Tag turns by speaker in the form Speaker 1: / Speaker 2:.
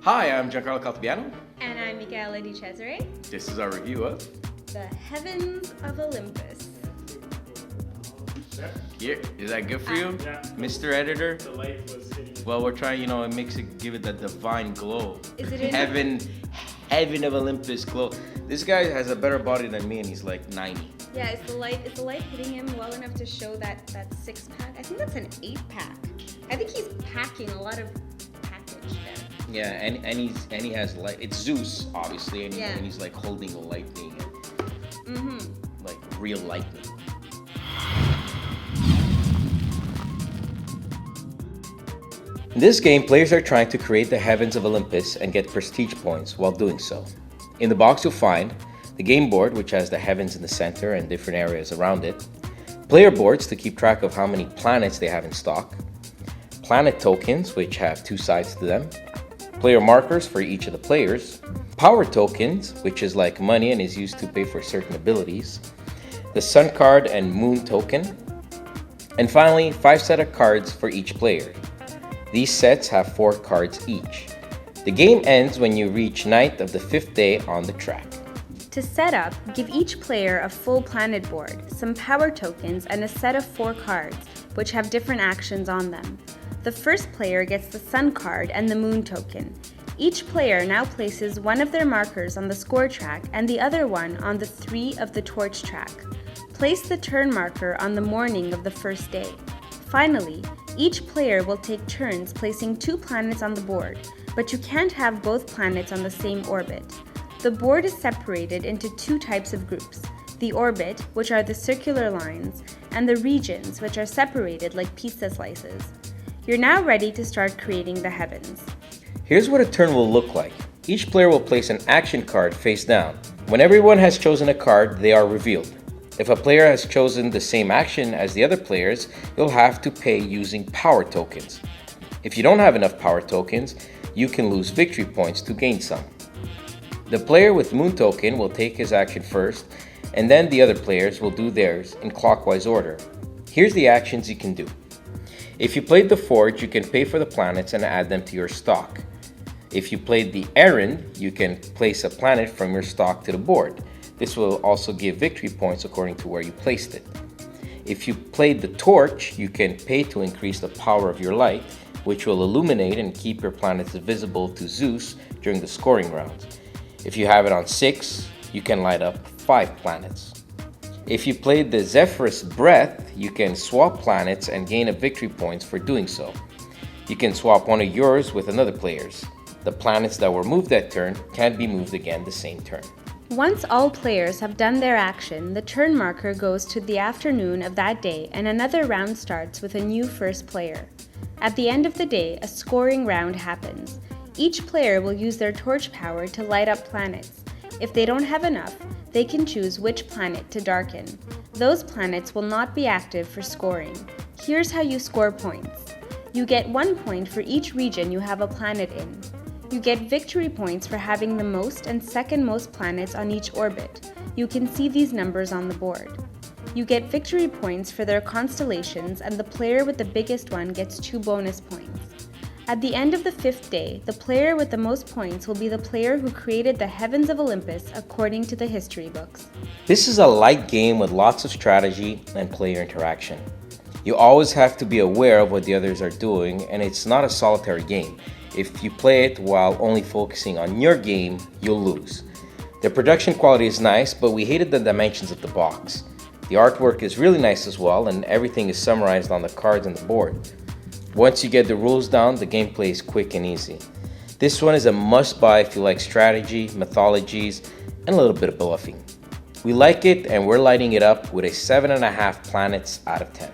Speaker 1: Hi, I'm Giancarlo Caltabiano.
Speaker 2: And I'm Michaela Di Cesare.
Speaker 1: This is our review of
Speaker 2: The Heavens of Olympus.
Speaker 1: Yeah, is that good for you,
Speaker 3: Yeah.
Speaker 1: Mr. Editor?
Speaker 3: The light was hitting.
Speaker 1: Well, we're trying, give it that divine glow.
Speaker 2: Is it in-
Speaker 1: Heaven of Olympus glow. This guy has a better body than me, and he's like 90.
Speaker 2: Yeah, is the light hitting him well enough to show that 6-pack? I think that's an 8-pack. I think he's packing a lot of package there.
Speaker 1: Yeah, and he has light. It's Zeus, obviously, and
Speaker 2: Yeah.
Speaker 1: he's like holding lightning,
Speaker 2: Mm-hmm.
Speaker 1: like real lightning. In this game, players are trying to create the heavens of Olympus and get prestige points while doing so. In the box, you'll find the game board, which has the heavens in the center and different areas around it, player boards to keep track of how many planets they have in stock, planet tokens, which have 2 sides to them, player markers for each of the players, power tokens, which is like money and is used to pay for certain abilities, the sun card and moon token, and finally 5 sets of cards for each player. These sets have 4 cards each. The game ends when you reach night of the 5th day on the track.
Speaker 2: To set up, give each player a full planet board, some power tokens, and a set of 4 cards, which have different actions on them. The first player gets the sun card and the moon token. Each player now places one of their markers on the score track and the other one on the 3 of the torch track. Place the turn marker on the morning of the first day. Finally, each player will take turns placing 2 planets on the board, but you can't have both planets on the same orbit. The board is separated into 2 types of groups, the orbit, which are the circular lines, and the regions, which are separated like pizza slices. You're now ready to start creating the heavens.
Speaker 1: Here's what a turn will look like. Each player will place an action card face down. When everyone has chosen a card, they are revealed. If a player has chosen the same action as the other players, you'll have to pay using power tokens. If you don't have enough power tokens, you can lose victory points to gain some. The player with moon token will take his action first, and then the other players will do theirs in clockwise order. Here's the actions you can do. If you played the forge, you can pay for the planets and add them to your stock. If you played the errand, you can place a planet from your stock to the board. This will also give victory points according to where you placed it. If you played the torch, you can pay to increase the power of your light, which will illuminate and keep your planets visible to Zeus during the scoring rounds. If you have it on 6, you can light up 5 planets. If you played the Zephyrus Breath, you can swap planets and gain a victory points for doing so. You can swap one of yours with another player's. The planets that were moved that turn can't be moved again the same turn.
Speaker 2: Once all players have done their action, the turn marker goes to the afternoon of that day and another round starts with a new first player. At the end of the day, a scoring round happens. Each player will use their torch power to light up planets. If they don't have enough, they can choose which planet to darken. Those planets will not be active for scoring. Here's how you score points. You get 1 point for each region you have a planet in. You get victory points for having the most and second most planets on each orbit. You can see these numbers on the board. You get victory points for their constellations, and the player with the biggest one gets 2 bonus points. At the end of the 5th day, the player with the most points will be the player who created the heavens of Olympus according to the history books.
Speaker 1: This is a light game with lots of strategy and player interaction. You always have to be aware of what the others are doing, and it's not a solitary game. If you play it while only focusing on your game, you'll lose. The production quality is nice, but we hated the dimensions of the box. The artwork is really nice as well, and everything is summarized on the cards on the board. Once you get the rules down, the gameplay is quick and easy. This one is a must-buy if you like strategy, mythologies, and a little bit of bluffing. We like it, and we're lighting it up with a 7.5 planets out of 10.